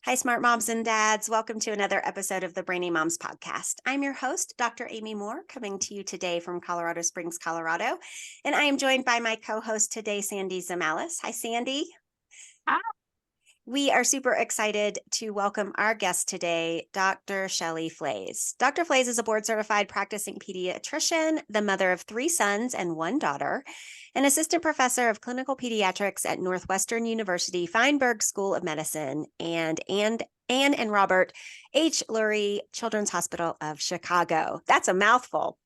Hi, smart moms and dads. Welcome to another episode of the Brainy Moms Podcast. I'm your host, Dr. Amy Moore, coming to you today from Colorado Springs, Colorado. And I am joined by my co-host today, Sandy Zamalis. Hi, Sandy. Hi. We are super excited to welcome our guest today, Dr. Shelly Flais. Dr. Flais is a board-certified practicing pediatrician, the mother of 3 sons and 1 daughter, an assistant professor of clinical pediatrics at Northwestern University Feinberg School of Medicine, and Anne and Robert H. Lurie Children's Hospital of Chicago. That's a mouthful.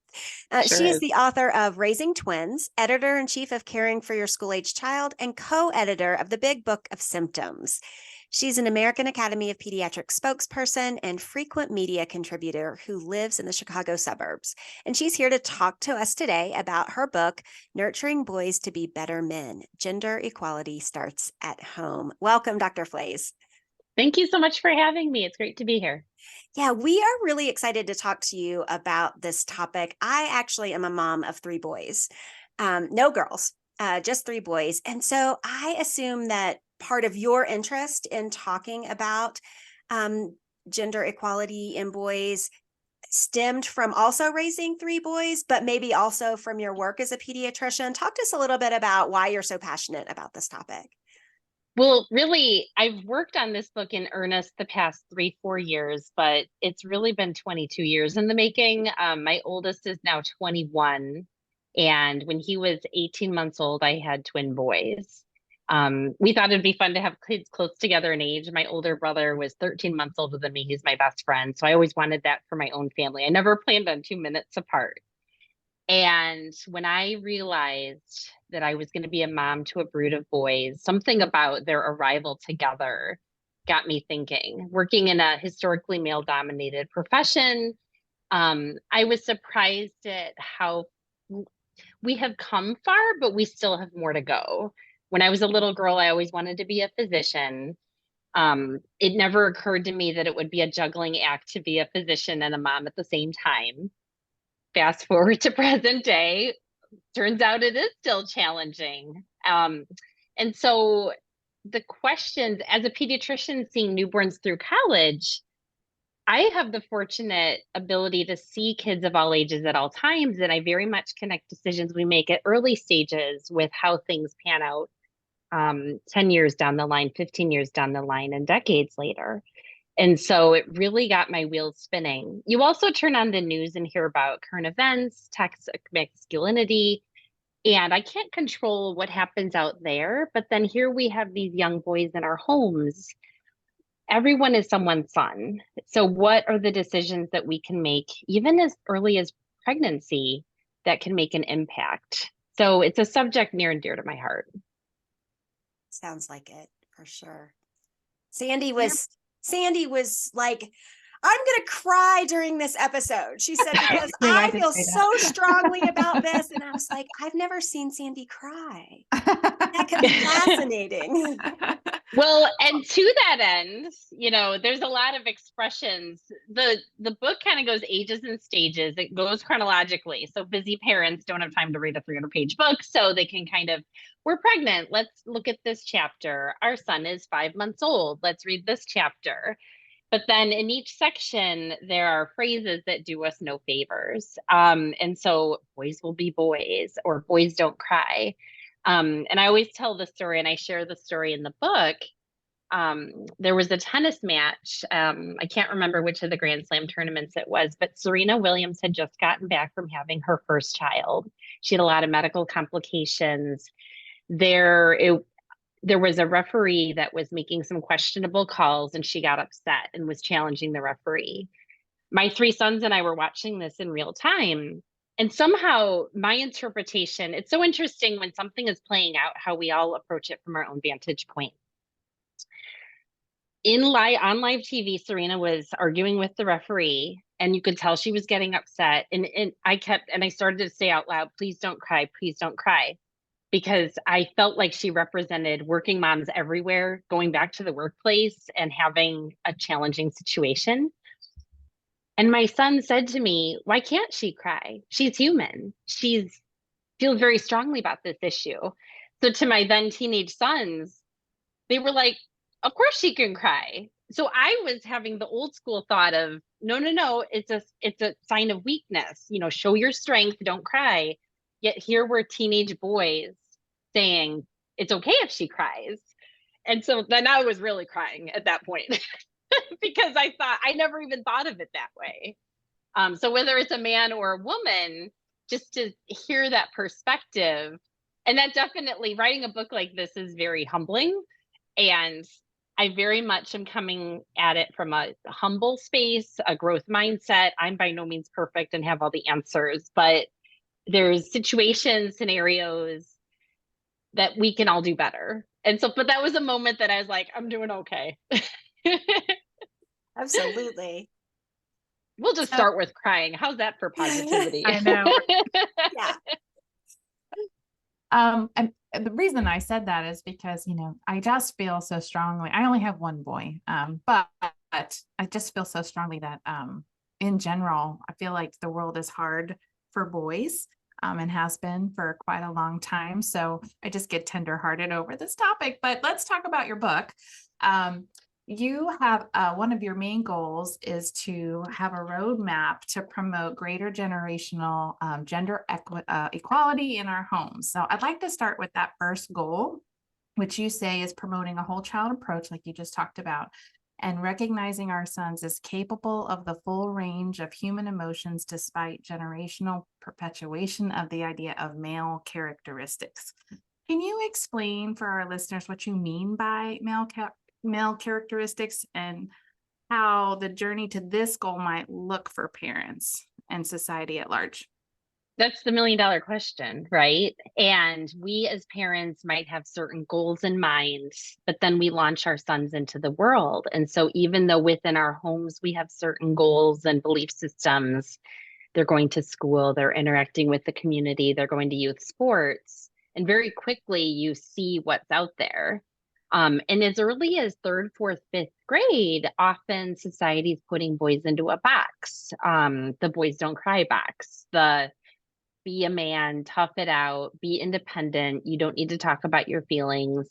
She is the author of Raising Twins, editor-in-chief of Caring for Your School-Age Child, and co-editor of the Big Book of Symptoms. She's an American Academy of Pediatrics spokesperson and frequent media contributor who lives in the Chicago suburbs. And she's here to talk to us today about her book, Nurturing Boys to Be Better Men, Gender Equality Starts at Home. Welcome, Dr. Flais. Thank you so much for having me. It's great to be here. Yeah, we are really excited to talk to you about this topic. I actually am a mom of 3 boys, no girls, just 3 boys. And so I assume that part of your interest in talking about gender equality in boys stemmed from also raising 3 boys, but maybe also from your work as a pediatrician. Talk to us a little bit about why you're so passionate about this topic. Well, really, I've worked on this book in earnest the past 3-4 years, but it's really been 22 years in the making. My oldest is now 21. And when he was 18 months old, I had twin boys. We thought it'd be fun to have kids close together in age. My older brother was 13 months older than me. He's my best friend. So I always wanted that for my own family. I never planned on 2 minutes apart. And when I realized that I was going to be a mom to a brood of boys, something about their arrival together got me thinking. Working in a historically male-dominated profession, I was surprised at how we have come far, but we still have more to go. When I was a little girl, I always wanted to be a physician. It never occurred to me that it would be a juggling act to be a physician and a mom at the same time. Fast forward to present day, turns out it is still challenging. And so the questions, as a pediatrician seeing newborns through college, I have the fortunate ability to see kids of all ages at all times, and I very much connect decisions we make at early stages with how things pan out 10 years down the line, 15 years down the line, and decades later. And so it really got my wheels spinning. You also turn on the news and hear about current events, toxic masculinity, and I can't control what happens out there. But then here we have these young boys in our homes. Everyone is someone's son. So what are the decisions that we can make, even as early as pregnancy, that can make an impact? So it's a subject near and dear to my heart. Sounds like it, for sure. Sandy was like, I'm going to cry during this episode. She said, because I feel so strongly about this. And I was like, I've never seen Sandy cry. That could be fascinating. Well, and to that end, there's a lot of expressions. The book kind of goes ages and stages. It goes chronologically. So busy parents don't have time to read a 300-page book. So they can we're pregnant. Let's look at this chapter. Our son is 5 months old. Let's read this chapter. But then in each section, there are phrases that do us no favors. And so boys will be boys, or boys don't cry. And I always tell the story, and I share the story in the book. There was a tennis match. I can't remember which of the Grand Slam tournaments it was, but Serena Williams had just gotten back from having her first child. She had a lot of medical complications. There was a referee that was making some questionable calls, and she got upset and was challenging the referee. My 3 sons and I were watching this in real time. And somehow my interpretation, it's so interesting when something is playing out, how we all approach it from our own vantage point. On live TV, Serena was arguing with the referee, and you could tell she was getting upset. And I started to say out loud, please don't cry, because I felt like she represented working moms everywhere, going back to the workplace and having a challenging situation. And my son said to me, why can't she cry? She's human. She feels very strongly about this issue. So to my then teenage sons, they were like, of course she can cry. so I was having the old school thought of no, it's a sign of weakness, show your strength, don't cry. Yet here were teenage boys saying it's okay if she cries. And so then I was really crying at that point because I never even thought of it that way. So whether it's a man or a woman, just to hear that perspective, and that definitely, writing a book like this is very humbling. And I very much am coming at it from a humble space, a growth mindset. I'm by no means perfect and have all the answers, but there's situations, scenarios that we can all do better. And so, but that was a moment that I was like, I'm doing okay. Absolutely. We'll just start with crying. How's that for positivity? I know. Yeah. And the reason I said that is because, I just feel so strongly. I only have one boy, but I just feel so strongly that in general, I feel like the world is hard for boys, and has been for quite a long time. So I just get tenderhearted over this topic. But let's talk about your book. You have one of your main goals is to have a roadmap to promote greater generational gender equality in our homes. So I'd like to start with that first goal, which you say is promoting a whole child approach, like you just talked about, and recognizing our sons as capable of the full range of human emotions despite generational perpetuation of the idea of male characteristics. Can you explain for our listeners what you mean by male characteristics and how the journey to this goal might look for parents and society at large? That's the $1 million question, right? And we as parents might have certain goals in mind, but then we launch our sons into the world. And so even though within our homes we have certain goals and belief systems, they're going to school, they're interacting with the community, they're going to youth sports, and very quickly you see what's out there. And as early as third, fourth, fifth grade, often society's putting boys into a box. The boys don't cry box, the be a man, tough it out, be independent. You don't need to talk about your feelings.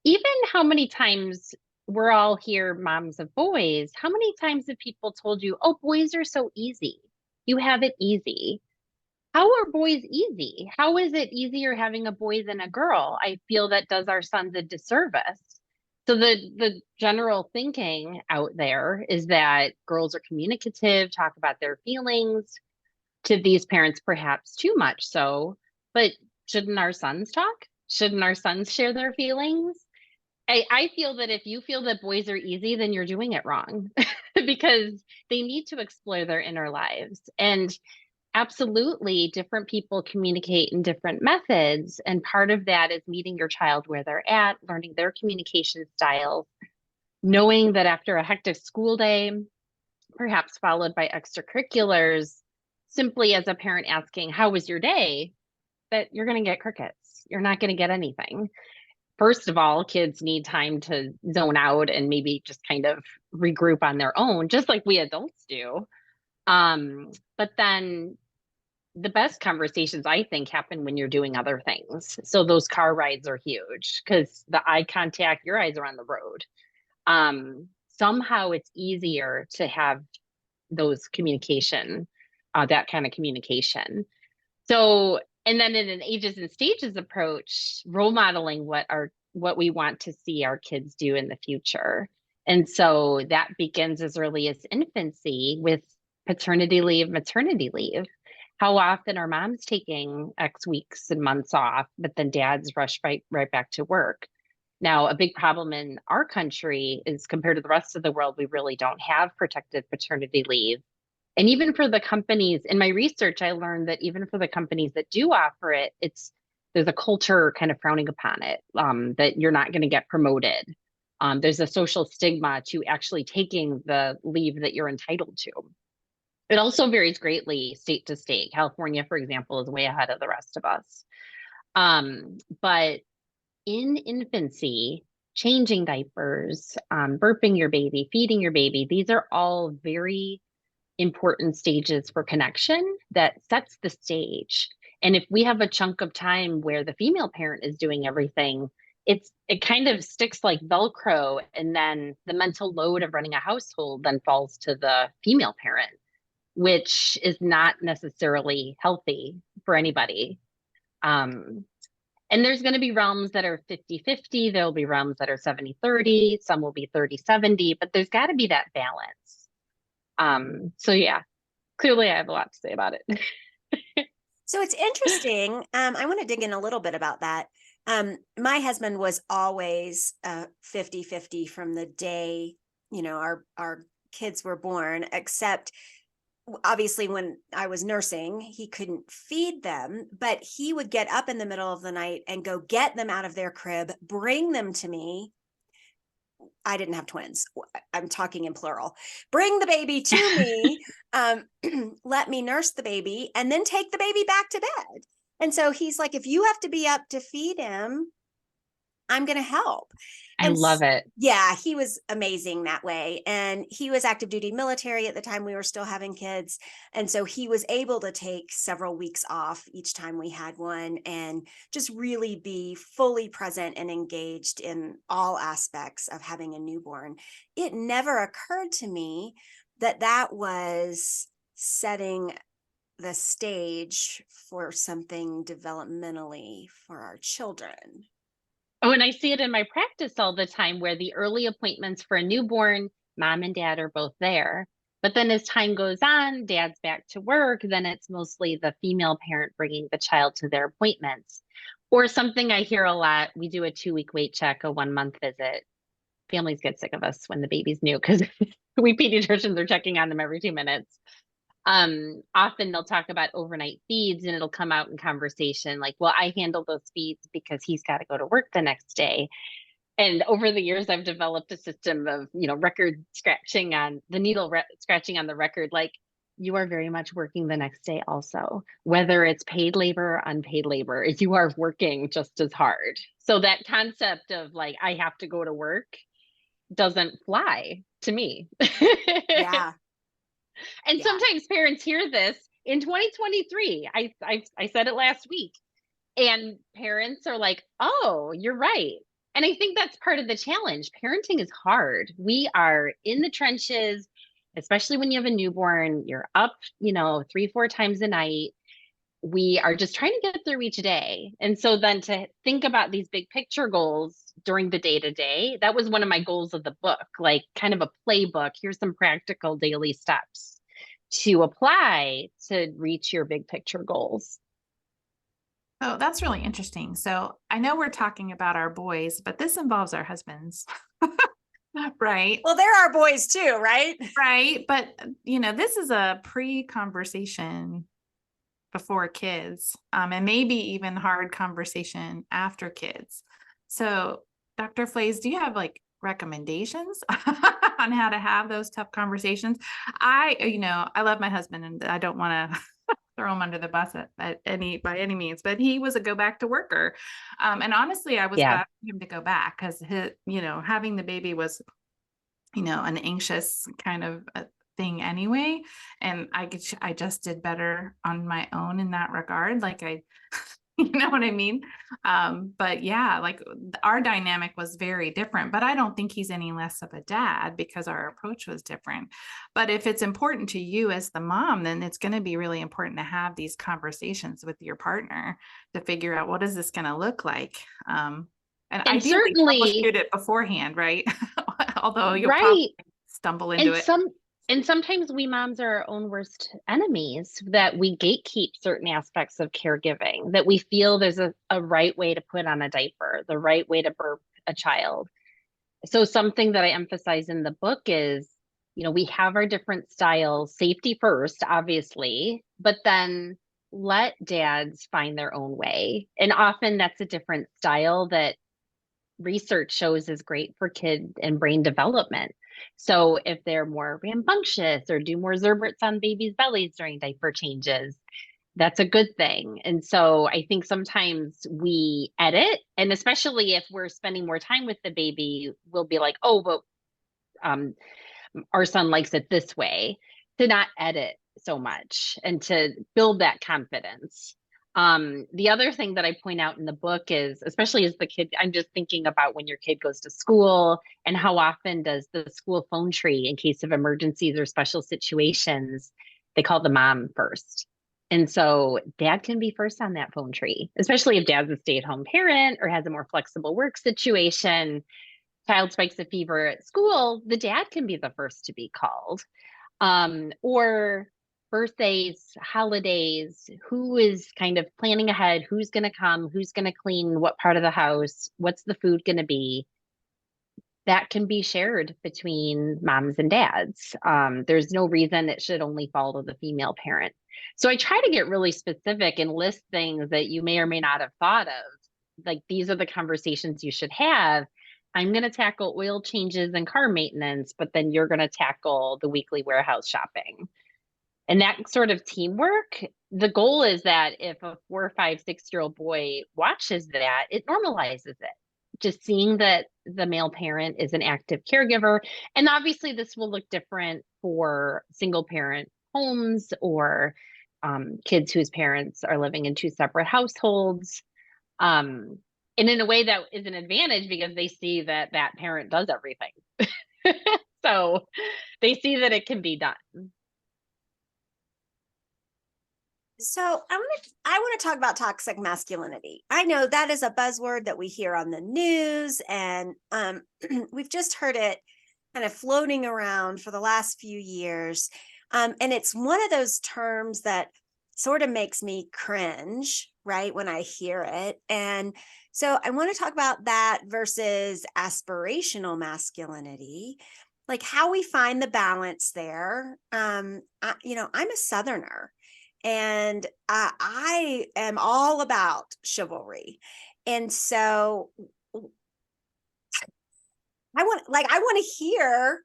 Even how many times we're all here, moms of boys, how many times have people told you, oh, boys are so easy. You have it easy. How are boys easy? How is it easier having a boy than a girl? I feel that does our sons a disservice. So the general thinking out there is that girls are communicative, talk about their feelings, to these parents, perhaps too much so, but shouldn't our sons talk? Shouldn't our sons share their feelings? I feel that if you feel that boys are easy, then you're doing it wrong because they need to explore their inner lives. And absolutely, different people communicate in different methods. And part of that is meeting your child where they're at, learning their communication styles, knowing that after a hectic school day, perhaps followed by extracurriculars, simply as a parent asking, how was your day? That you're going to get crickets. You're not going to get anything. First of all, kids need time to zone out and maybe just kind of regroup on their own, just like we adults do. But then the best conversations, I think, happen when you're doing other things. So those car rides are huge because the eye contact, your eyes are on the road. Somehow it's easier to have those communication, that kind of communication. So, and then in an ages and stages approach, role modeling what we want to see our kids do in the future. And so that begins as early as infancy with paternity leave, maternity leave. How often are moms taking X weeks and months off, but then dads rush right back to work? Now, a big problem in our country is compared to the rest of the world, we really don't have protected paternity leave. And even for the companies, in my research, I learned that even for the companies that do offer it, there's a culture kind of frowning upon it, that you're not going to get promoted. There's a social stigma to actually taking the leave that you're entitled to. It also varies greatly state to state. California, for example, is way ahead of the rest of us. But in infancy, changing diapers, burping your baby, feeding your baby, these are all very important stages for connection that sets the stage. And if we have a chunk of time where the female parent is doing everything, it kind of sticks like Velcro, and then the mental load of running a household then falls to the female parent, which is not necessarily healthy for anybody. And there's going to be realms that are 50-50. There'll be realms that are 70-30. Some will be 30-70, but there's got to be that balance. So yeah, clearly I have a lot to say about it. So it's interesting. I want to dig in a little bit about that. My husband was always 50-50 from the day, our kids were born, except obviously when I was nursing, he couldn't feed them, but he would get up in the middle of the night and go get them out of their crib, bring them to me. I didn't have twins. I'm talking in plural. Bring the baby to me, let me nurse the baby, and then take the baby back to bed. And so he's like, if you have to be up to feed him, I'm going to help. I love it. Yeah, he was amazing that way. And he was active duty military at the time we were still having kids. And so he was able to take several weeks off each time we had one and just really be fully present and engaged in all aspects of having a newborn. It never occurred to me that that was setting the stage for something developmentally for our children. Oh, and I see it in my practice all the time where the early appointments for a newborn, mom and dad are both there. But then as time goes on, dad's back to work, then it's mostly the female parent bringing the child to their appointments. Or something I hear a lot, we do a 2-week weight check, a 1-month visit. Families get sick of us when the baby's new because we pediatricians are checking on them every 2 minutes. Often they'll talk about overnight feeds and it'll come out in conversation like, well, I handle those feeds because he's got to go to work the next day. And over the years, I've developed a system of, record scratching on the needle, scratching on the record, like you are very much working the next day also, whether it's paid labor or unpaid labor, you are working just as hard. So that concept of like, I have to go to work doesn't fly to me. Yeah. And sometimes parents hear this in 2023. I said it last week, and parents are like, "Oh, you're right." And I think that's part of the challenge. Parenting is hard. We are in the trenches, especially when you have a newborn. You're up, 3-4 times a night. We are just trying to get through each day. And so then to think about these big picture goals during the day-to-day, that was one of my goals of the book, like kind of a playbook. Here's some practical daily steps to apply to reach your big picture goals. Oh, that's really interesting. So I know we're talking about our boys, but this involves our husbands. Right. Well, they're our boys too, right? Right. But, this is a pre-conversation before kids, and maybe even hard conversation after kids. So Dr. Flais, do you have like recommendations on how to have those tough conversations? I love my husband and I don't want to throw him under the bus by any means, but he was a go back to worker. And honestly, I was glad for him to go back because having the baby was, an anxious kind of thing anyway. And I just did better on my own in that regard. Like you know what I mean? But yeah, like our dynamic was very different, but I don't think he's any less of a dad because our approach was different. But if it's important to you as the mom, then it's going to be really important to have these conversations with your partner to figure out what is this going to look like. And ideally certainly troubleshoot it beforehand, right? Although you'll probably stumble into it. And sometimes we moms are our own worst enemies, that we gatekeep certain aspects of caregiving, that we feel there's a right way to put on a diaper, the right way to burp a child. So something that I emphasize in the book is, we have our different styles, safety first, obviously, but then let dads find their own way. And often that's a different style that research shows is great for kid and brain development. So if they're more rambunctious or do more zerberts on babies' bellies during diaper changes, that's a good thing. And so I think sometimes we edit, and especially if we're spending more time with the baby, we'll be like, oh, but our son likes it this way, to not edit so much and to build that confidence. The other thing that I point out in the book is, especially as the kid, I'm just thinking about when your kid goes to school and how often does the school phone tree, in case of emergencies or special situations, they call the mom first. And so dad can be first on that phone tree, especially if dad's a stay-at-home parent or has a more flexible work situation. Child spikes a fever at school, the dad can be the first to be called. Or birthdays, holidays, who is kind of planning ahead, who's going to come, who's going to clean what part of the house, what's the food going to be. That can be shared between moms and dads. There's no reason it should only fall to the female parent. So I try to get really specific and list things that you may or may not have thought of. Like, these are the conversations you should have. I'm going to tackle oil changes and car maintenance, but then you're going to tackle the weekly warehouse shopping. And that sort of teamwork, the goal is that if a 4, 5, 6-year-old boy watches that, it normalizes it. Just seeing that the male parent is an active caregiver. And obviously this will look different for single parent homes or kids whose parents are living in 2 separate households. And in a way that is an advantage because they see that that parent does everything. So they see that it can be done. So I want to talk about toxic masculinity. I know that is a buzzword that we hear on the news, and we've just heard it kind of floating around for the last few years. And it's one of those terms that sort of makes me cringe, right, when I hear it. And so I want to talk about that versus aspirational masculinity, like how we find the balance there. I'm a Southerner. And I am all about chivalry. And so I want to hear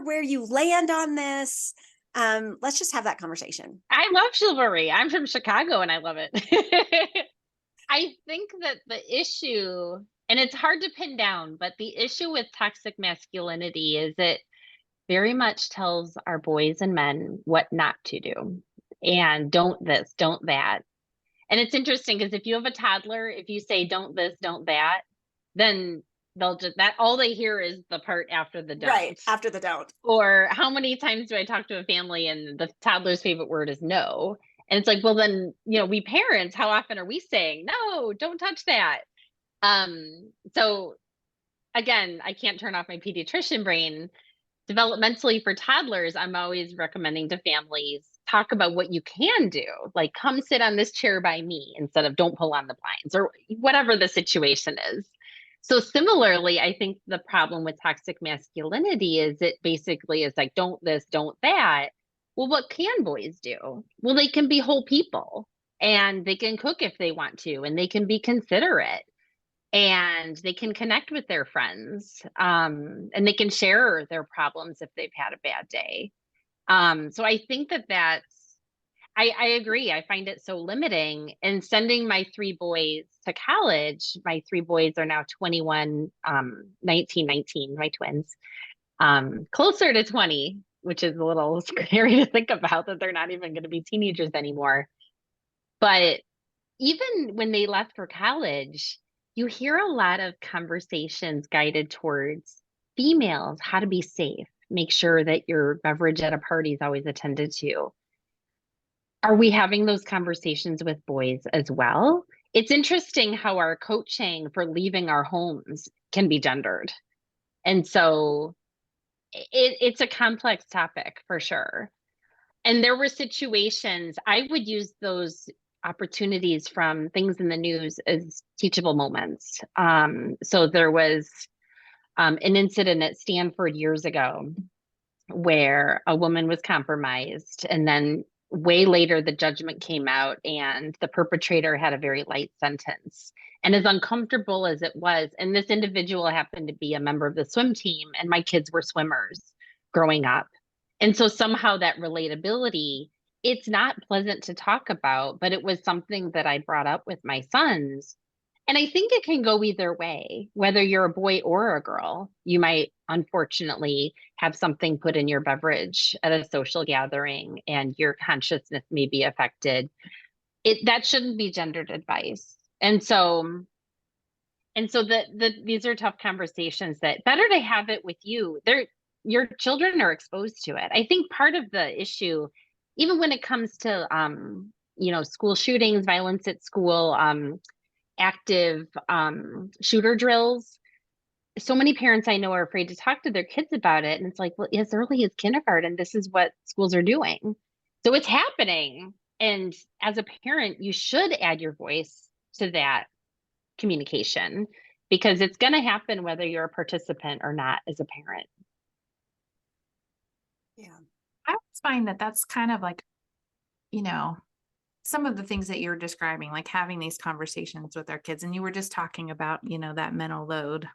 where you land on this. Let's just have that conversation. I love chivalry. I'm from Chicago and I love it. I think that the issue, and it's hard to pin down, but the issue with toxic masculinity is it very much tells our boys and men what not to do. And don't this, don't that. And it's interesting because if you have a toddler, if you say don't this, don't that, then they'll just, that all they hear is the part after the don't. Right, after the don't. Or how many times do I talk to a family and the toddler's favorite word is no? And it's like, well, then, we parents, how often are we saying, no, don't touch that? So again, I can't turn off my pediatrician brain. Developmentally for toddlers, I'm always recommending to families, talk about what you can do. Like, come sit on this chair by me instead of don't pull on the blinds or whatever the situation is. So similarly, I think the problem with toxic masculinity is it basically is like, don't this, don't that. Well, what can boys do? Well, they can be whole people and they can cook if they want to, and they can be considerate. And they can connect with their friends, and they can share their problems if they've had a bad day. So I think I agree. I find it so limiting. And sending my 3 boys to college, my 3 boys are now 21, 19, my twins, closer to 20, which is a little scary to think about that they're not even going to be teenagers anymore. But even when they left for college, you hear a lot of conversations guided towards females, how to be safe, make sure that your beverage at a party is always attended to. Are we having those conversations with boys as well? It's interesting how our coaching for leaving our homes can be gendered. And so it's a complex topic for sure. And there were situations, I would use those opportunities from things in the news as teachable moments. So there was an incident at Stanford years ago where a woman was compromised, and then way later the judgment came out and the perpetrator had a very light sentence. And as uncomfortable as it was, and this individual happened to be a member of the swim team, and my kids were swimmers growing up. And so somehow that relatability, it's not pleasant to talk about, but it was something that I brought up with my sons. And I think it can go either way, whether you're a boy or a girl. You might unfortunately have something put in your beverage at a social gathering and your consciousness may be affected. that shouldn't be gendered advice. And so these are tough conversations that better to have it with you. Your children are exposed to it. I think part of the issue, even when it comes to school shootings, violence at school, active shooter drills, so many parents I know are afraid to talk to their kids about it. And it's like, well, as early as kindergarten, this is what schools are doing. So it's happening. And as a parent, you should add your voice to that communication, because it's going to happen whether you're a participant or not as a parent. Yeah. I always find that that's kind of like, some of the things that you're describing, like having these conversations with our kids. And you were just talking about, that mental load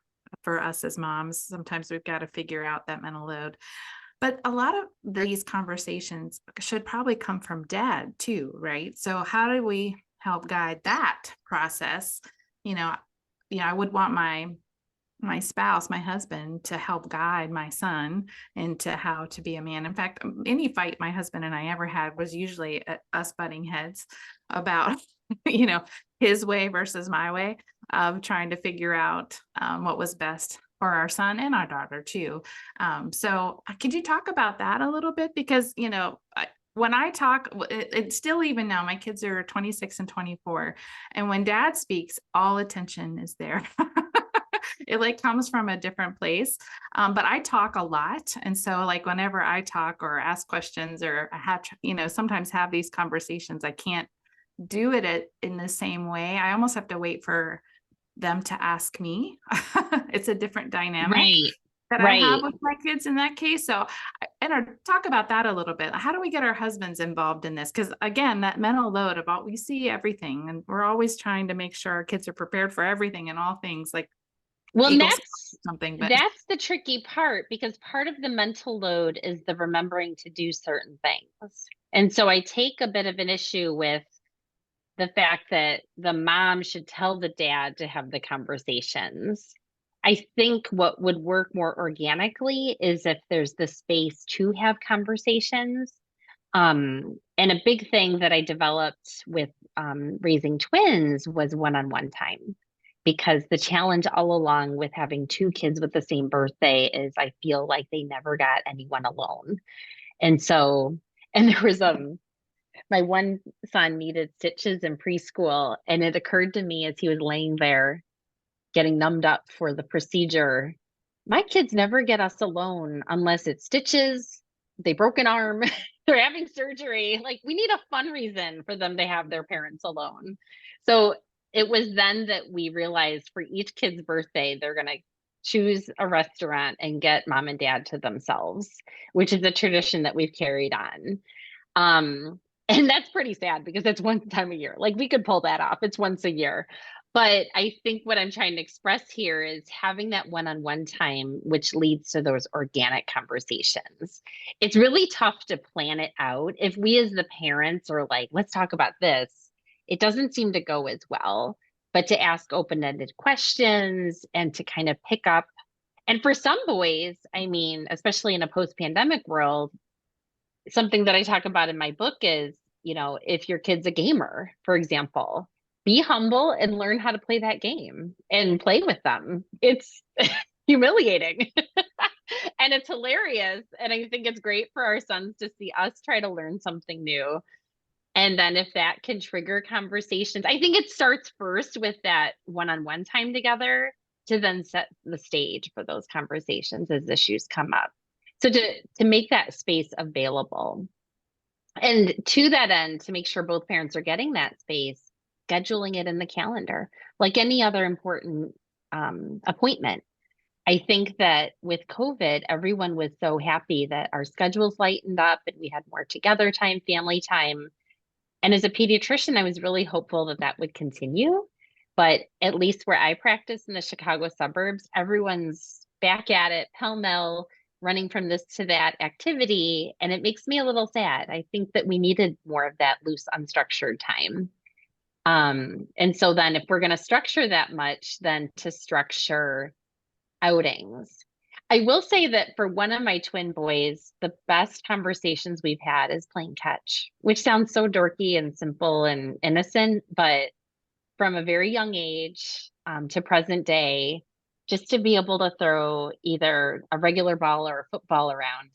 for us as moms. Sometimes we've got to figure out that mental load. But a lot of these conversations should probably come from dad too, right? So how do we help guide that process? I would want my spouse, my husband, to help guide my son into how to be a man. In fact, any fight my husband and I ever had was usually us butting heads about, his way versus my way of trying to figure out what was best for our son and our daughter too. So could you talk about that a little bit? Because, when I talk, it's still, even now, my kids are 26 and 24. And when dad speaks, all attention is there. It like comes from a different place. But I talk a lot. And so like whenever I talk or ask questions or I have, sometimes have these conversations, I can't do it in the same way. I almost have to wait for them to ask me. It's a different dynamic that I have with my kids in that case. So, and talk about that a little bit. How do we get our husbands involved in this? Because again, that mental load about, we see everything and we're always trying to make sure our kids are prepared for everything and all things, like, well, but that's the tricky part, because part of the mental load is the remembering to do certain things. And so I take a bit of an issue with the fact that the mom should tell the dad to have the conversations. I think what would work more organically is if there's the space to have conversations. And a big thing that I developed with raising twins was one-on-one time, because the challenge all along with having two kids with the same birthday is I feel like they never got anyone alone. And so, and there was my one son needed stitches in preschool, and it occurred to me as he was laying there getting numbed up for the procedure, my kids never get us alone unless it's stitches, they broke an arm, they're having surgery. Like, we need a fun reason for them to have their parents alone. So it was then that we realized for each kid's birthday, they're going to choose a restaurant and get mom and dad to themselves, which is a tradition that we've carried on. And that's pretty sad because it's one time a year. Like, we could pull that off. It's once a year. But I think what I'm trying to express here is having that one-on-one time, which leads to those organic conversations. It's really tough to plan it out. If we as the parents are like, let's talk about this, it doesn't seem to go as well. But to ask open-ended questions and to kind of pick up. And for some boys, I mean, especially in a post-pandemic world, something that I talk about in my book is, if your kid's a gamer, for example, be humble and learn how to play that game and play with them. It's humiliating and it's hilarious. And I think it's great for our sons to see us try to learn something new. And then if that can trigger conversations, I think it starts first with that one-on-one time together to then set the stage for those conversations as issues come up. So to make that space available. And to that end, to make sure both parents are getting that space, scheduling it in the calendar, like any other important appointment. I think that with COVID, everyone was so happy that our schedules lightened up and we had more together time, family time. And as a pediatrician, I was really hopeful that that would continue. But at least where I practice in the Chicago suburbs, everyone's back at it, pell-mell, running from this to that activity. And it makes me a little sad. I think that we needed more of that loose, unstructured time. And so then if we're going to structure that much, then to structure outings. I will say that for one of my twin boys, the best conversations we've had is playing catch, which sounds so dorky and simple and innocent, but from a very young age to present day, just to be able to throw either a regular ball or a football around.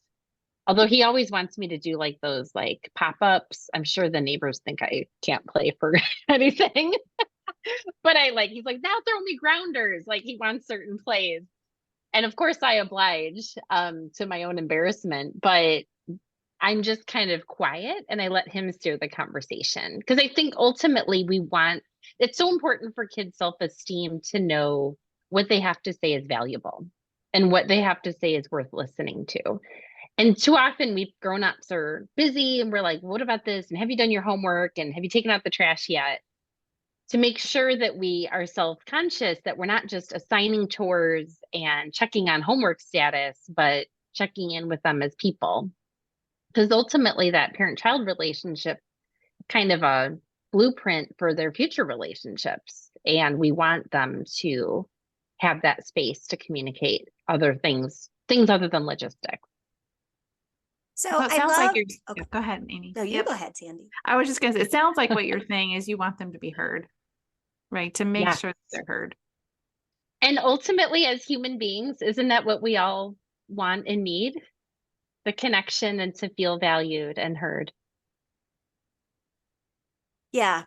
Although he always wants me to do like those like pop-ups. I'm sure the neighbors think I can't play for anything. But he's like, now throw me grounders. Like he wants certain plays. And of course I oblige to my own embarrassment, but I'm just kind of quiet and I let him steer the conversation. Because I think ultimately it's so important for kids' self-esteem to know what they have to say is valuable and what they have to say is worth listening to. And too often we grown-ups are busy and we're like, what about this? And have you done your homework? And have you taken out the trash yet? To make sure that we are self-conscious, that we're not just assigning chores and checking on homework status, but checking in with them as people. Because ultimately that parent-child relationship is kind of a blueprint for their future relationships. And we want them to have that space to communicate other things other than logistics. So Well, it I sounds like love, you're, okay, go ahead, Amy. no, you Yep. go ahead, Sandy. I was just gonna say, it sounds like what you're saying is you want them to be heard, right? To make Yes. sure that they're heard. And ultimately, as human beings, isn't that what we all want and need? The connection and to feel valued and heard. Yeah.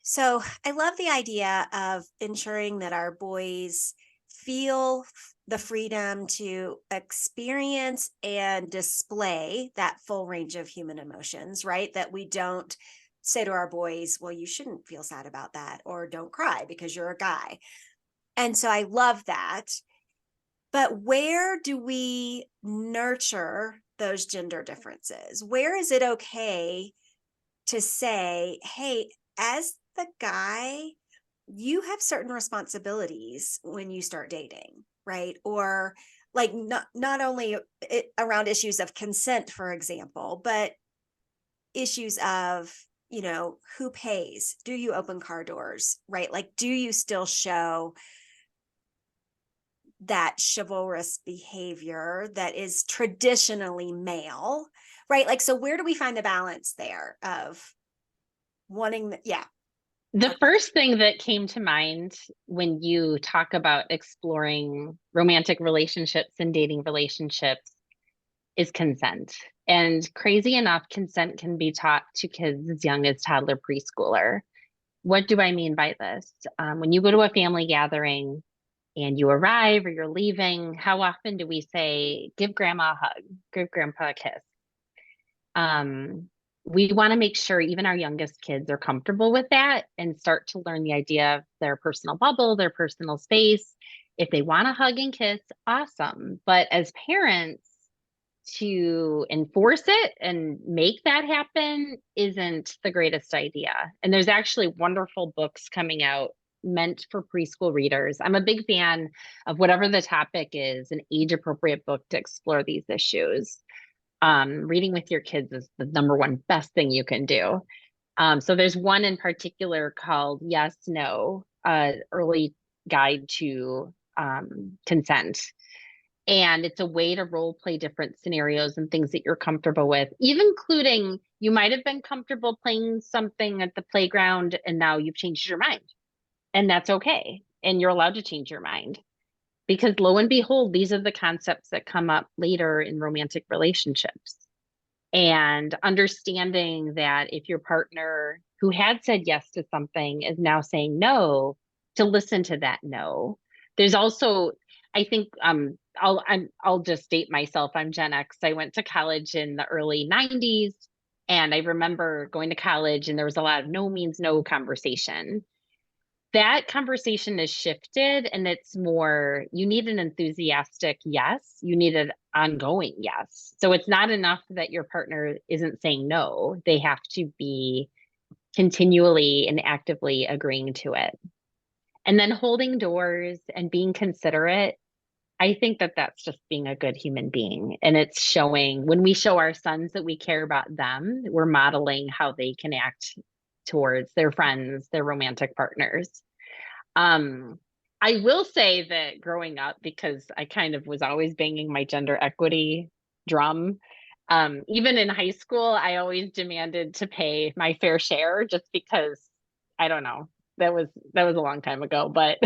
So I love the idea of ensuring that our boys feel the freedom to experience and display that full range of human emotions, right? That we don't say to our boys, well, you shouldn't feel sad about that, or don't cry because you're a guy. And so I love that. But where do we nurture those gender differences? Where is it okay to say, hey, as the guy, you have certain responsibilities when you start dating, right? Or like not only around issues of consent, for example, but issues of, who pays? Do you open car doors, right? Like, do you still show that chivalrous behavior that is traditionally male, right? Like, so where do we find the balance there of wanting, yeah. The first thing that came to mind when you talk about exploring romantic relationships and dating relationships is consent. And crazy enough, consent can be taught to kids as young as toddler preschooler. What do I mean by this? When you go to a family gathering and you arrive or you're leaving, how often do we say, give grandma a hug, give grandpa a kiss? We want to make sure even our youngest kids are comfortable with that and start to learn the idea of their personal bubble, their personal space. If they want to hug and kiss, awesome. But as parents, to enforce it and make that happen isn't the greatest idea. And there's actually wonderful books coming out meant for preschool readers. I'm a big fan of whatever the topic is, an age appropriate book to explore these issues. Reading with your kids is the number one best thing you can do. So there's one in particular called Yes, No, Early Guide to Consent. And it's a way to role play different scenarios and things that you're comfortable with, even including you might have been comfortable playing something at the playground and now you've changed your mind. And that's okay. And you're allowed to change your mind. Because lo and behold, these are the concepts that come up later in romantic relationships. And understanding that if your partner who had said yes to something is now saying no, to listen to that no. There's also, I think, I'll just date myself. I'm Gen X. I went to college in the early 90s. And I remember going to college and there was a lot of no means no conversation. That conversation has shifted and it's more, you need an enthusiastic yes, you need an ongoing yes. So it's not enough that your partner isn't saying no, they have to be continually and actively agreeing to it. And then holding doors and being considerate, I think that that's just being a good human being. And it's showing, when we show our sons that we care about them, we're modeling how they can act towards their friends, their romantic partners. I will say that growing up, because I kind of was always banging my gender equity drum, even in high school, I always demanded to pay my fair share just because, I don't know, that was a long time ago, but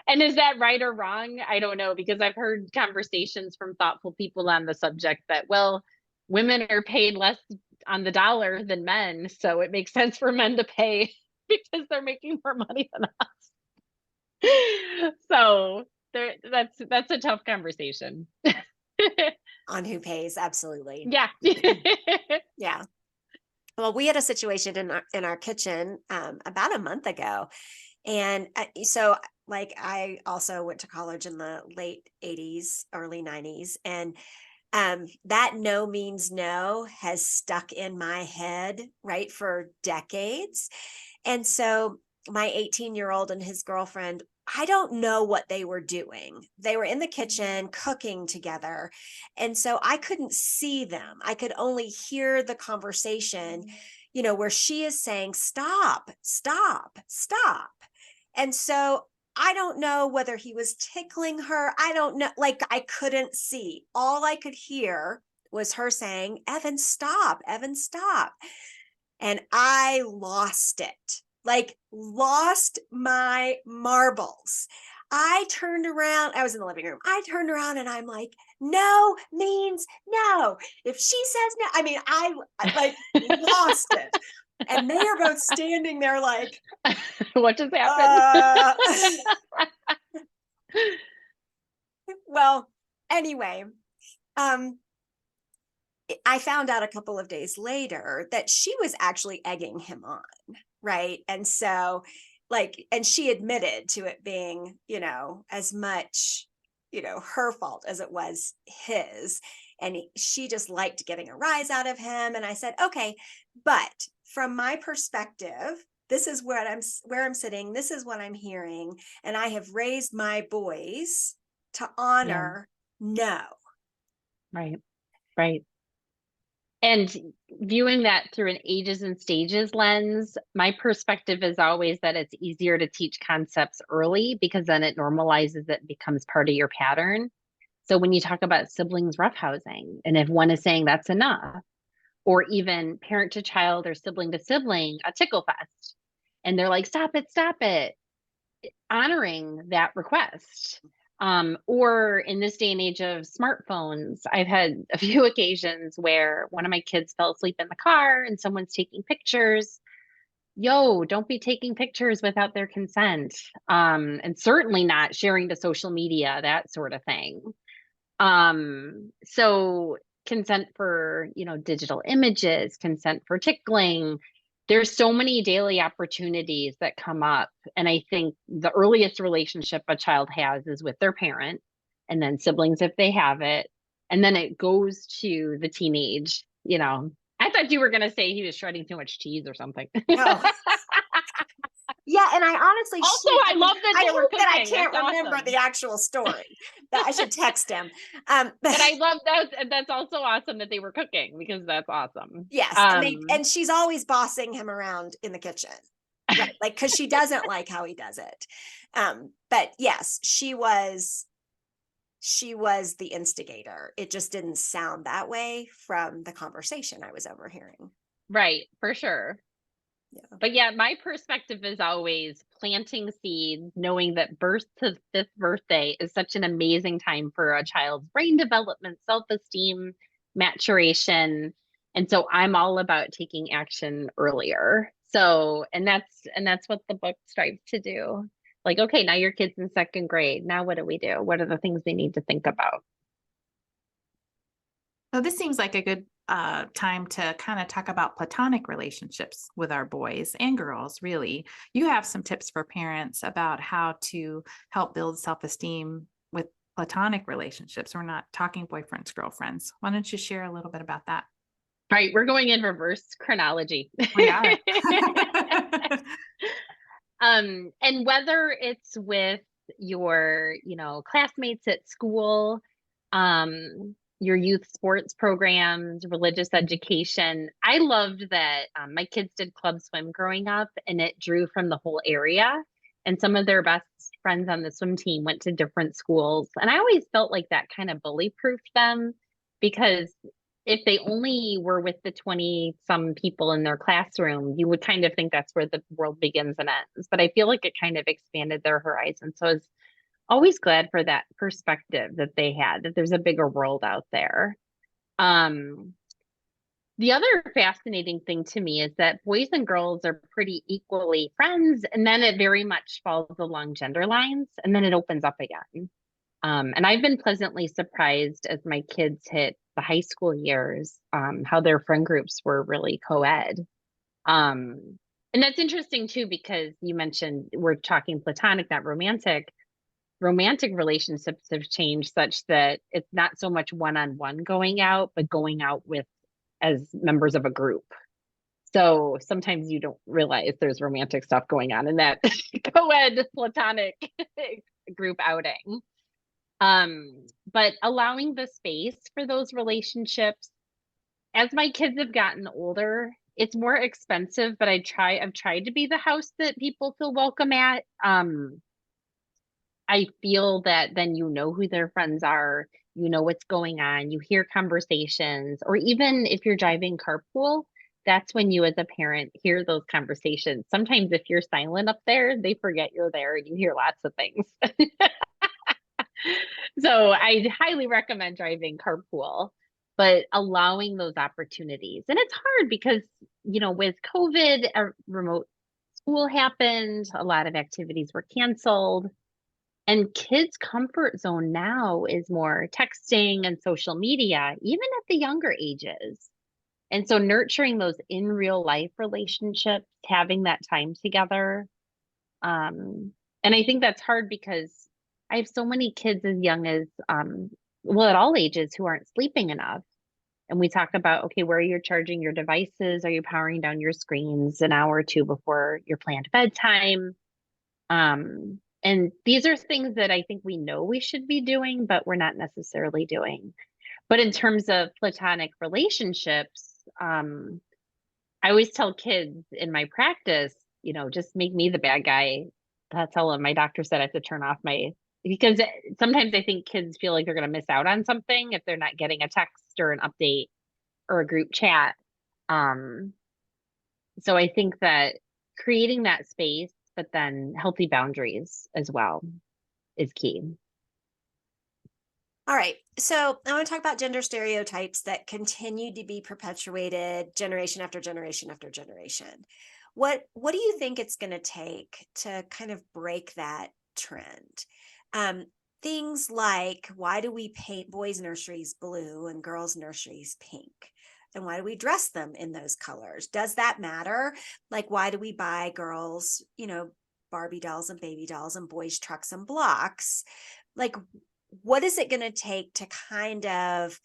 and is that right or wrong? I don't know, because I've heard conversations from thoughtful people on the subject that, well, women are paid less on the dollar than men, so it makes sense for men to pay because they're making more money than us. So that's a tough conversation. On who pays, absolutely. Yeah. Yeah. Well, we had a situation in our kitchen about a month ago, and so like I also went to college in the late 80s, early 90s, and that no means no has stuck in my head, right, for decades. And so my 18-year-old and his girlfriend, I don't know what they were doing. They were in the kitchen cooking together. And so I couldn't see them. I could only hear the conversation, where she is saying, stop, stop, stop. And so I don't know whether he was tickling her. I don't know. Like, I couldn't see. All I could hear was her saying, Evan, stop, Evan, stop. And I lost it, like lost my marbles. I turned around. I was in the living room. I turned around and I'm like, no means no. If she says no, I mean, I like lost it. And they are both standing there like, what just happened? Well, anyway, I found out a couple of days later that she was actually egging him on, right? And so, and she admitted to it being, as much, her fault as it was his. And she just liked getting a rise out of him. And I said, okay, but from my perspective, this is where I'm sitting. This is what I'm hearing. And I have raised my boys to honor no. Right. Right. And viewing that through an ages and stages lens, my perspective is always that it's easier to teach concepts early because then it normalizes it, becomes part of your pattern. So when you talk about siblings roughhousing, and if one is saying that's enough, or even parent to child or sibling to sibling, a tickle fest, and they're like, stop it, honoring that request. Or in this day and age of smartphones, I've had a few occasions where one of my kids fell asleep in the car and someone's taking pictures. Yo, don't be taking pictures without their consent. And certainly not sharing to social media, that sort of thing. So consent for, digital images, consent for tickling. There's so many daily opportunities that come up. And I think the earliest relationship a child has is with their parent, and then siblings if they have it. And then it goes to the teenage, I thought you were going to say he was shredding too much cheese or something. No. Yeah, and I honestly also I love that they were cooking. That I can't That's remember awesome. the actual story. That I should text him. But I love that. That's also awesome that they were cooking, because that's awesome. Yes, and she's always bossing him around in the kitchen, right? Like, because she doesn't like how he does it. But yes, she was the instigator. It just didn't sound that way from the conversation I was overhearing. Right, for sure. Yeah. But yeah, my perspective is always planting seeds, knowing that birth to fifth birthday is such an amazing time for a child's brain development, self-esteem, maturation. And so I'm all about taking action earlier. So, and that's what the book strives to do. Like, okay, now your kid's in second grade. Now what do we do? What are the things they need to think about? So this seems like a good time to kind of talk about platonic relationships with our boys and girls, really. You have some tips for parents about how to help build self-esteem with platonic relationships. We're not talking boyfriends, girlfriends. Why don't you share a little bit about that? All right, we're going in reverse chronology. We are. And whether it's with your, classmates at school, your youth sports programs, religious education. I loved that my kids did club swim growing up, and it drew from the whole area. and some of their best friends on the swim team went to different schools. And I always felt like that kind of bully proofed them, because if they only were with the 20 some people in their classroom, you would kind of think that's where the world begins and ends. But I feel like it kind of expanded their horizon. So I was always glad for that perspective that they had, that there's a bigger world out there. The other fascinating thing to me is that boys and girls are pretty equally friends, and then it very much falls along gender lines, and then it opens up again. And I've been pleasantly surprised as my kids hit the high school years, how their friend groups were really co-ed. And that's interesting too, because you mentioned we're talking platonic, not romantic. Romantic relationships have changed such that it's not so much one-on-one going out, but going out with as members of a group. So sometimes you don't realize there's romantic stuff going on in that co-ed platonic group outing. But allowing the space for those relationships, as my kids have gotten older, it's more expensive, but I've tried to be the house that people feel welcome at. I feel that then you know who their friends are, you know what's going on, you hear conversations, or even if you're driving carpool, that's when you as a parent hear those conversations. Sometimes if you're silent up there, they forget you're there and you hear lots of things. So I highly recommend driving carpool, but allowing those opportunities. And it's hard because, with COVID, remote school happened, a lot of activities were canceled. And kids' comfort zone now is more texting and social media, even at the younger ages. And so nurturing those in real life relationships, having that time together. And I think that's hard because I have so many kids as young as, at all ages, who aren't sleeping enough. And we talk about, okay, where you're charging your devices, are you powering down your screens an hour or two before your planned bedtime? And these are things that I think we know we should be doing, but we're not necessarily doing. But in terms of platonic relationships, I always tell kids in my practice, just make me the bad guy. I tell them, my doctor said I have to turn off because sometimes I think kids feel like they're going to miss out on something if they're not getting a text or an update or a group chat. So I think that creating that space, but then healthy boundaries as well, is key. All right. So I want to talk about gender stereotypes that continue to be perpetuated generation after generation after generation. What do you think it's going to take to kind of break that trend? Things like, why do we paint boys' nurseries blue and girls' nurseries pink? And why do we dress them in those colors? Does that matter? Like, why do we buy girls, Barbie dolls and baby dolls and boys trucks and blocks? Like, what is it going to take to kind of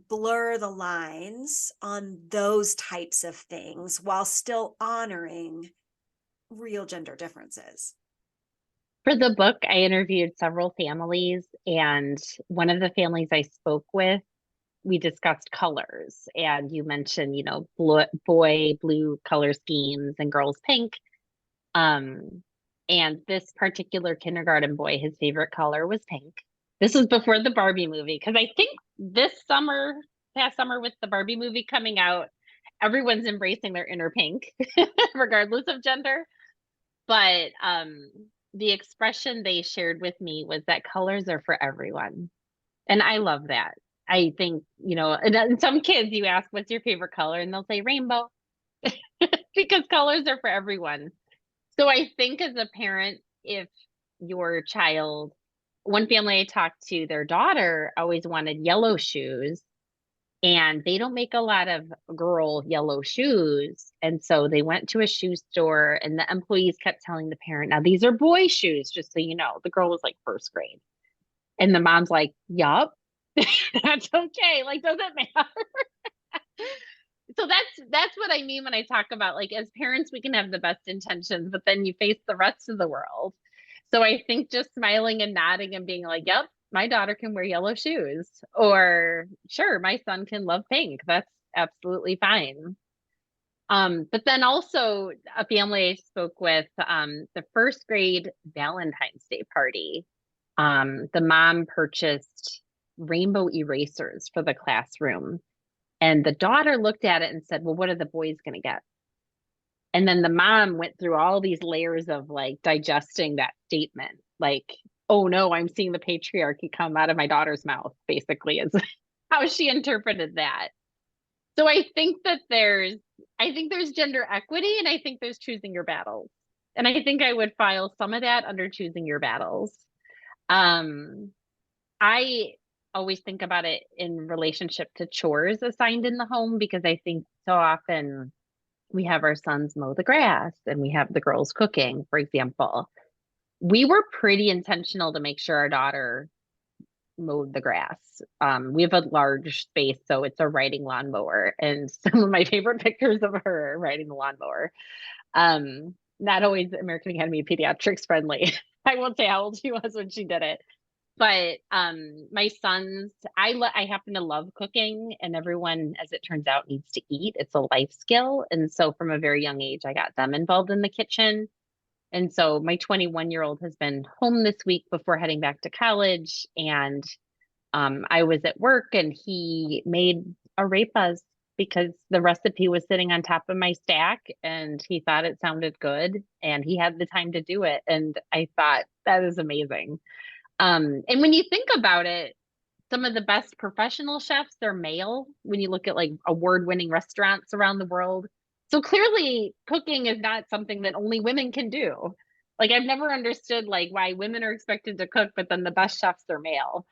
blur the lines on those types of things while still honoring real gender differences? For the book, I interviewed several families, and one of the families I spoke with, we discussed colors, and you mentioned, boy blue color schemes and girls pink. And this particular kindergarten boy, his favorite color was pink. This was before the Barbie movie, because I think past summer with the Barbie movie coming out, everyone's embracing their inner pink, regardless of gender. But the expression they shared with me was that colors are for everyone. And I love that. I think, and some kids, you ask, what's your favorite color? And they'll say rainbow, because colors are for everyone. So I think as a parent, if your child, one family I talked to, their daughter always wanted yellow shoes, and they don't make a lot of girl yellow shoes. And so they went to a shoe store, and the employees kept telling the parent, now these are boy shoes, just so you know. The girl was like first grade. And the mom's like, yup, that's okay. Like, doesn't matter. So that's what I mean when I talk about, like, as parents, we can have the best intentions, but then you face the rest of the world. So I think just smiling and nodding and being like, yep, my daughter can wear yellow shoes, or sure, my son can love pink. That's absolutely fine. But then also a family I spoke with, the first grade Valentine's Day party. The mom purchased rainbow erasers for the classroom. And the daughter looked at it and said, well, what are the boys going to get? And then the mom went through all these layers of like digesting that statement. Like, oh no, I'm seeing the patriarchy come out of my daughter's mouth, basically, is how she interpreted that. So I think there's gender equity, and I think there's choosing your battles. And I think I would file some of that under choosing your battles. I always think about it in relationship to chores assigned in the home, because I think so often we have our sons mow the grass and we have the girls cooking, for example. We were pretty intentional to make sure our daughter mowed the grass. We have a large space, so it's a riding lawnmower, and some of my favorite pictures of her riding the lawnmower. Not always American Academy of Pediatrics friendly. I won't say how old she was when she did it, but my sons, I happen to love cooking, and everyone, as it turns out, needs to eat. It's a life skill, and so from a very young age, I got them involved in the kitchen. And so my 21-year-old has been home this week before heading back to college, and I was at work and he made arepas because the recipe was sitting on top of my stack and he thought it sounded good and he had the time to do it. And I thought, that is amazing. And when you think about it, some of the best professional chefs are male when you look at like award-winning restaurants around the world. So clearly cooking is not something that only women can do. Like I've never understood like why women are expected to cook, but then the best chefs are male.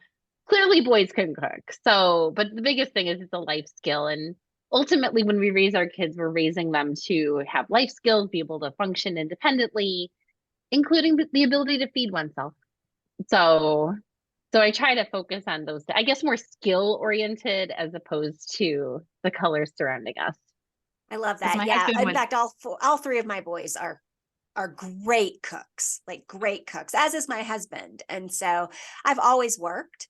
Clearly boys can cook. So, but the biggest thing is it's a life skill. And ultimately when we raise our kids, we're raising them to have life skills, be able to function independently, including the ability to feed oneself. So I try to focus on those, I guess, more skill oriented as opposed to the colors surrounding us. I love 'Cause that. my Yeah. husband In would- fact, all three of my boys are great cooks, like great cooks, as is my husband. And so I've always worked,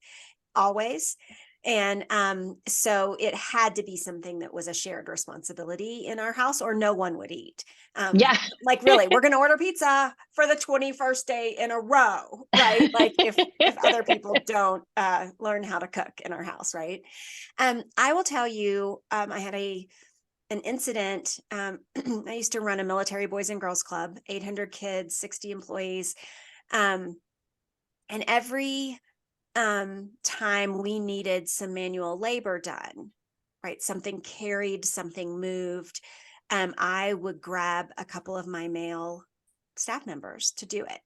always. And so it had to be something that was a shared responsibility in our house, or no one would eat. Yeah. Like really, we're going to order pizza for the 21st day in a row, right? Like if other people don't learn how to cook in our house, right? I will tell you, I had an incident. I used to run a military boys and girls club, 800 kids, 60 employees. And every time we needed some manual labor done, right? Something carried, something moved. I would grab a couple of my male staff members to do it.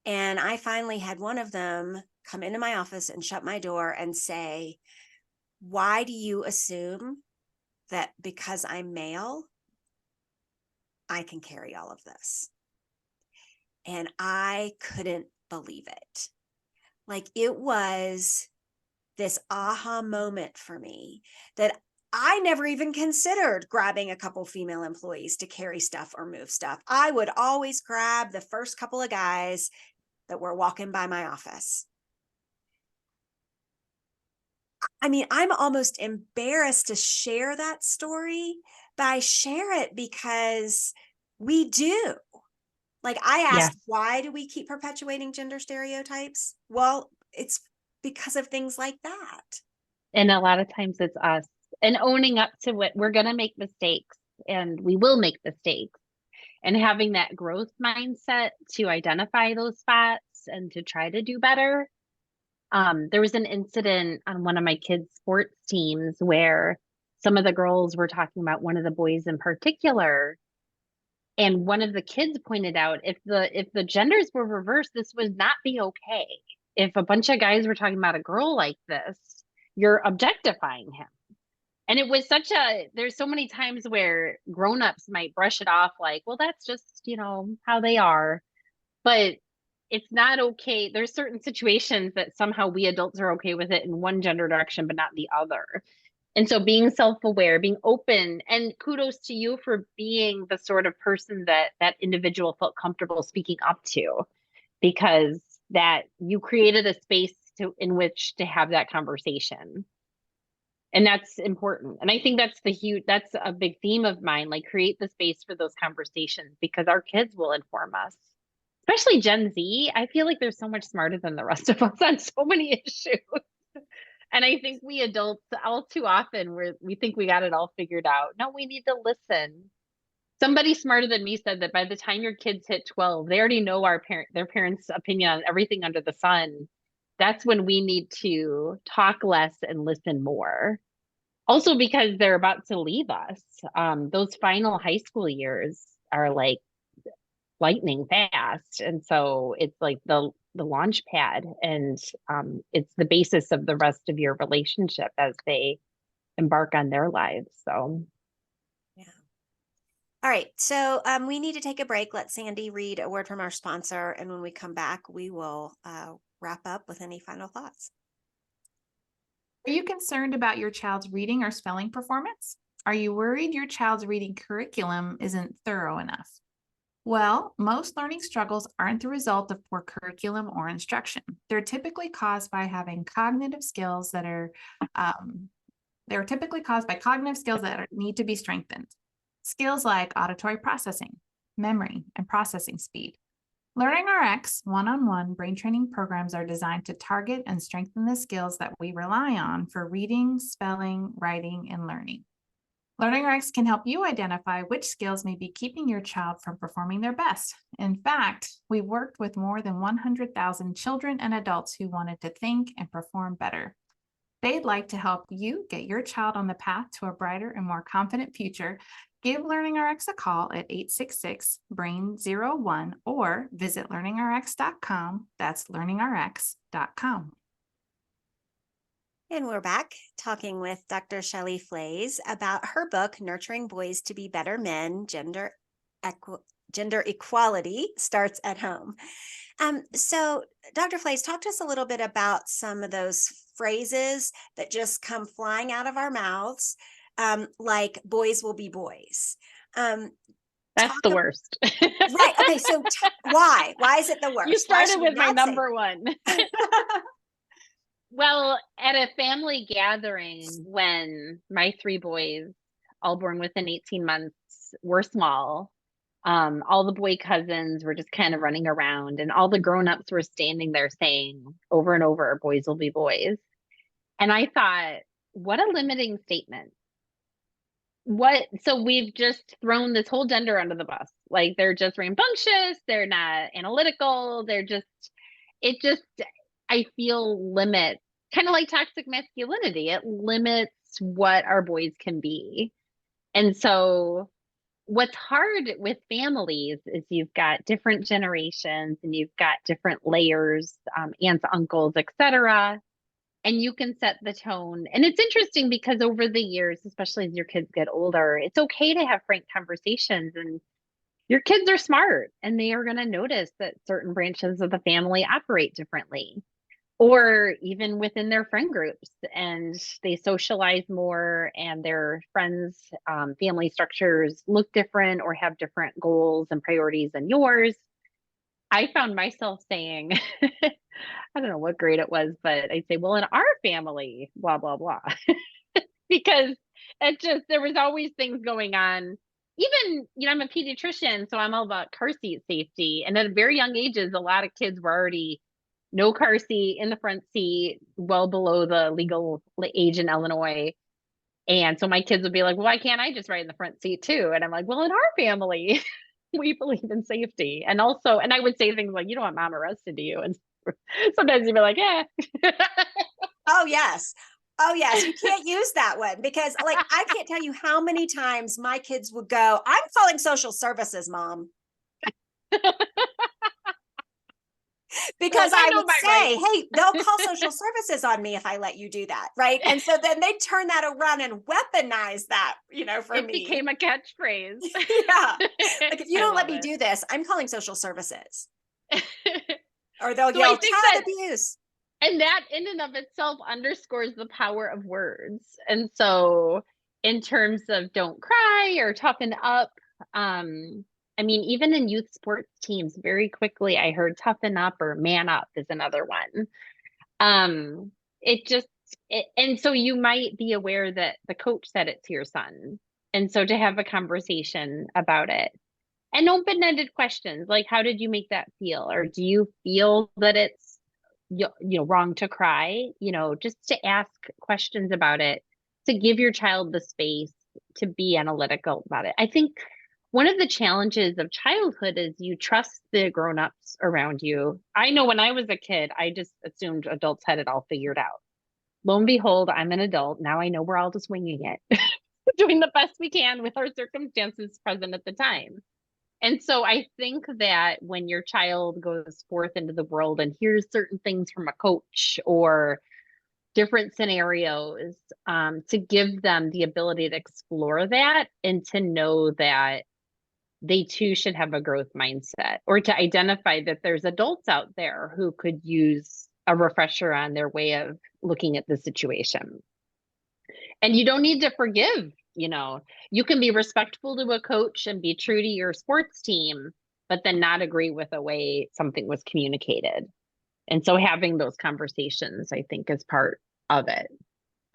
And I finally had one of them come into my office and shut my door and say, why do you assume that because I'm male, I can carry all of this? And I couldn't believe it. Like it was this aha moment for me that I never even considered grabbing a couple female employees to carry stuff or move stuff. I would always grab the first couple of guys that were walking by my office. I mean, I'm almost embarrassed to share that story, but I share it because we do. Like I asked, Yes. why do we keep perpetuating gender stereotypes? Well, it's because of things like that. And a lot of times it's us, and owning up to what we're going to make mistakes, and we will make mistakes, and having that growth mindset to identify those spots and to try to do better. There was an incident on one of my kids' sports teams where some of the girls were talking about one of the boys in particular. And one of the kids pointed out, if the genders were reversed, this would not be okay. If a bunch of guys were talking about a girl like this, you're objectifying him. And it was there's so many times where grownups might brush it off like, well, that's just, how they are. But it's not okay. There's certain situations that somehow we adults are okay with it in one gender direction, but not the other. And so being self-aware, being open, and kudos to you for being the sort of person that individual felt comfortable speaking up to, because that you created a space in which to have that conversation. And that's important. And I think that's a big theme of mine, like create the space for those conversations because our kids will inform us, especially Gen Z. I feel like they're so much smarter than the rest of us on so many issues. And I think we adults all too often we think we got it all figured out. No, we need to listen. Somebody smarter than me said that by the time your kids hit 12, they already know their parents' opinion on everything under the sun. That's when we need to talk less and listen more. Also because they're about to leave us. Those final high school years are like lightning fast. And so it's like the launch pad, and it's the basis of the rest of your relationship as they embark on their lives. So yeah. All right. So we need to take a break. Let Sandy read a word from our sponsor. And when we come back, we will wrap up with any final thoughts. Are you concerned about your child's reading or spelling performance? Are you worried your child's reading curriculum isn't thorough enough? Well, most learning struggles aren't the result of poor curriculum or instruction. They're typically caused by having cognitive skills that are, need to be strengthened. Skills like auditory processing, memory, and processing speed. LearningRx one-on-one brain training programs are designed to target and strengthen the skills that we rely on for reading, spelling, writing, and learning. LearningRx can help you identify which skills may be keeping your child from performing their best. In fact, we worked with more than 100,000 children and adults who wanted to think and perform better. They'd like to help you get your child on the path to a brighter and more confident future. Give LearningRx a call at 866-BRAIN-01 or visit learningrx.com. That's learningrx.com. And we're back talking with Dr. Shelly Flais about her book, Nurturing Boys to Be Better Men, Gender Equality Starts at Home. So Dr. Flais, talk to us a little bit about some of those phrases that just come flying out of our mouths, like boys will be boys. that's the worst. Right. Okay. So why? Why is it the worst? You started with my number one. Well, at a family gathering when my 3 boys, all born within 18 months, were small, all the boy cousins were just kind of running around, and all the grown-ups were standing there saying over and over, boys will be boys. And I thought, what a limiting statement. So we've just thrown this whole gender under the bus. Like they're just rambunctious, they're not analytical, I feel limits, kind of like toxic masculinity. It limits what our boys can be. And so what's hard with families is you've got different generations and you've got different layers, aunts, uncles, etc. And you can set the tone. And it's interesting because over the years, especially as your kids get older, it's okay to have frank conversations, and your kids are smart and they are going to notice that certain branches of the family operate differently, or even within their friend groups, and they socialize more and their friends, family structures look different or have different goals and priorities than yours. I found myself saying, I don't know what grade it was, but I'd say, well, in our family, blah, blah, blah, because there was always things going on. Even, I'm a pediatrician, so I'm all about car seat safety. And at very young ages, a lot of kids were already no car seat in the front seat, well below the legal age in Illinois. And so my kids would be like, well, why can't I just ride in the front seat too? And I'm like, well, in our family, we believe in safety. And I would say things like, you don't want mom arrested, do you? And sometimes you'd be like, yeah. Oh, yes. Oh, yes. You can't use that one because I can't tell you how many times my kids would go, I'm calling social services, mom. Because I would say, hey, they'll call social services on me if I let you do that. Right. And so then they turn that around and weaponize that, for me. It became a catchphrase. Yeah. Like, if you don't let me do this, I'm calling social services. Or they'll yell child abuse. And that in and of itself underscores the power of words. And so in terms of don't cry or toughen up, even in youth sports teams, very quickly I heard toughen up or man up is another one. And so you might be aware that the coach said it to your son. And so to have a conversation about it and open-ended questions, like, how did you make that feel? Or do you feel that it's, wrong to cry? Just to ask questions about it, to give your child the space to be analytical about it. I think one of the challenges of childhood is you trust the grown-ups around you. I know when I was a kid, I just assumed adults had it all figured out. Lo and behold, I'm an adult. Now I know we're all just winging it, doing the best we can with our circumstances present at the time. And so I think that when your child goes forth into the world and hears certain things from a coach or different scenarios, to give them the ability to explore that and to know that they too should have a growth mindset, or to identify that there's adults out there who could use a refresher on their way of looking at the situation. And you don't need to forgive, you can be respectful to a coach and be true to your sports team, but then not agree with the way something was communicated. And so having those conversations, I think, is part of it.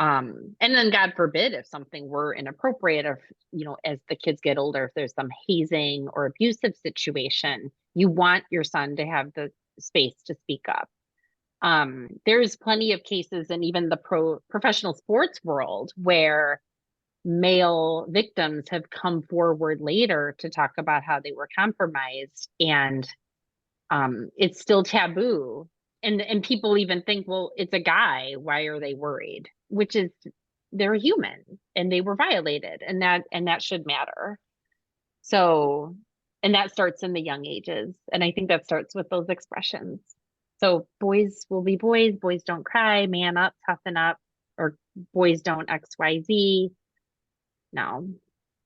And then God forbid if something were inappropriate, or, as the kids get older, if there's some hazing or abusive situation, you want your son to have the space to speak up. There's plenty of cases in even the professional sports world where male victims have come forward later to talk about how they were compromised, and it's still taboo. And people even think, well, it's a guy, why are they worried? Which is, they're human and they were violated, and that should matter. So, and that starts in the young ages. And I think that starts with those expressions. So boys will be boys don't cry, man up, toughen up, or boys don't XYZ. No.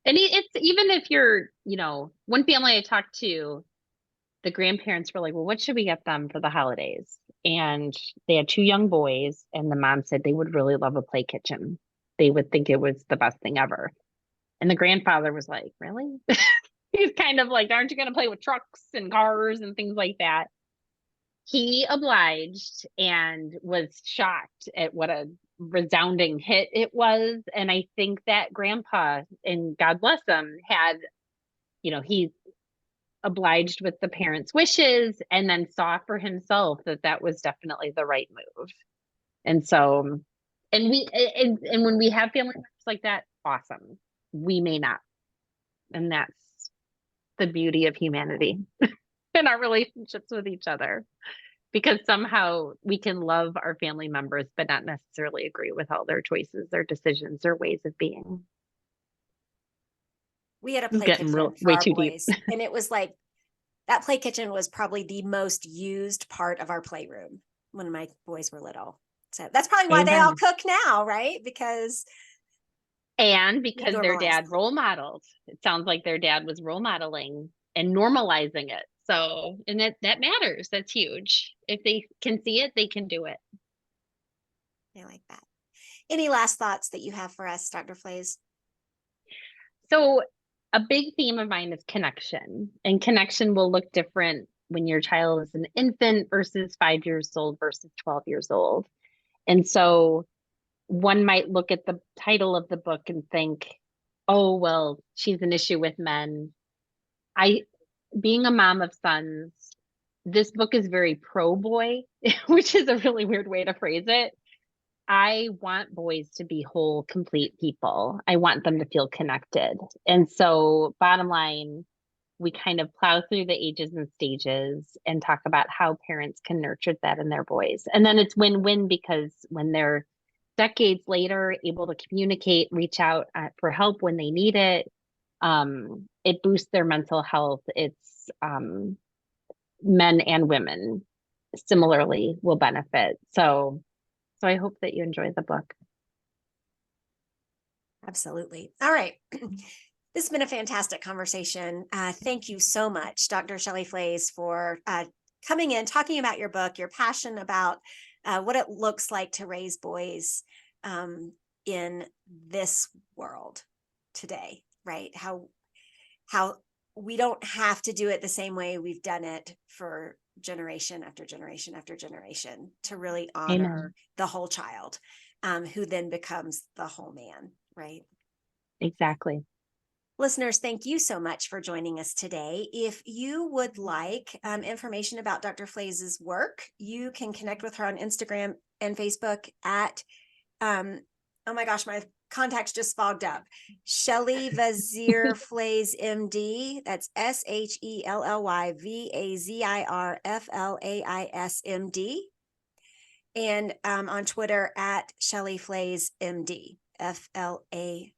And it's, even if you're, one family I talked to, the grandparents were like, well, what should we get them for the holidays? And they had 2 young boys, and the mom said they would really love a play kitchen. They would think it was the best thing ever. And the grandfather was like, really? He's kind of like, aren't you going to play with trucks and cars and things like that? He obliged and was shocked at what a resounding hit it was. And I think that grandpa, and God bless him, had, he obliged with the parents' wishes and then saw for himself that was definitely the right move. And so, and when we have family members like that, awesome. We may not. And that's the beauty of humanity and our relationships with each other, because somehow we can love our family members, but not necessarily agree with all their choices, their decisions, their ways of being. We had a play kitchen for way our too boys, deep. and it was like, that play kitchen was probably the most used part of our playroom when my boys were little. So that's probably why they all cook now, right? Because their dad role modeled. It sounds like their dad was role modeling and normalizing it. So, and that matters. That's huge. If they can see it, they can do it. I like that. Any last thoughts that you have for us, Dr. Flais? So a big theme of mine is connection, and connection will look different when your child is an infant versus 5 years old versus 12 years old. And so one might look at the title of the book and think, oh, well, she's an issue with men. Being a mom of sons, this book is very pro boy, which is a really weird way to phrase it. I want boys to be whole, complete people. I want them to feel connected. And so bottom line, we kind of plow through the ages and stages and talk about how parents can nurture that in their boys. And then it's win-win, because when they're decades later able to communicate, reach out for help when they need it, it boosts their mental health. It's men and women similarly will benefit. So I hope that you enjoy the book. Absolutely. All right. This has been a fantastic conversation. Thank you so much, Dr. Shelly Flais, for coming in, talking about your book, your passion about what it looks like to raise boys in this world today, right? How we don't have to do it the same way we've done it for generation after generation after generation, to really honor the whole child. who then becomes the whole man, right? Exactly. Listeners, thank you so much for joining us today. If you would like information about Dr. Flais's work, you can connect with her on Instagram and Facebook at, oh my gosh, my contacts just fogged up. Shelly Vaziri Flais, MD. That's ShellyVaziri Flais, MD. And on Twitter at Shelly Flais, MD. FLAIS.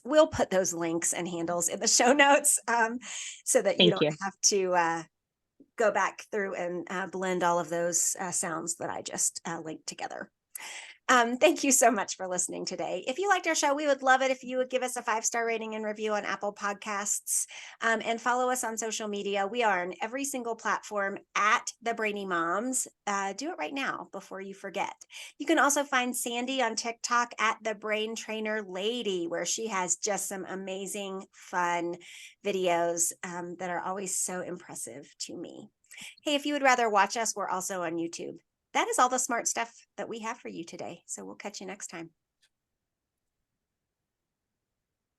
We'll put those links and handles in the show notes so that you Thank don't you. have to go back through and blend all of those sounds that I just linked together. Thank you so much for listening today. If you liked our show, we would love it if you would give us a 5-star rating and review on Apple Podcasts, and follow us on social media. We are on every single platform at The Brainy Moms. Do it right now before you forget. You can also find Sandy on TikTok at The Brain Trainer Lady, where she has just some amazing, fun videos that are always so impressive to me. Hey, if you would rather watch us, we're also on YouTube. That is all the smart stuff that we have for you today. So we'll catch you next time.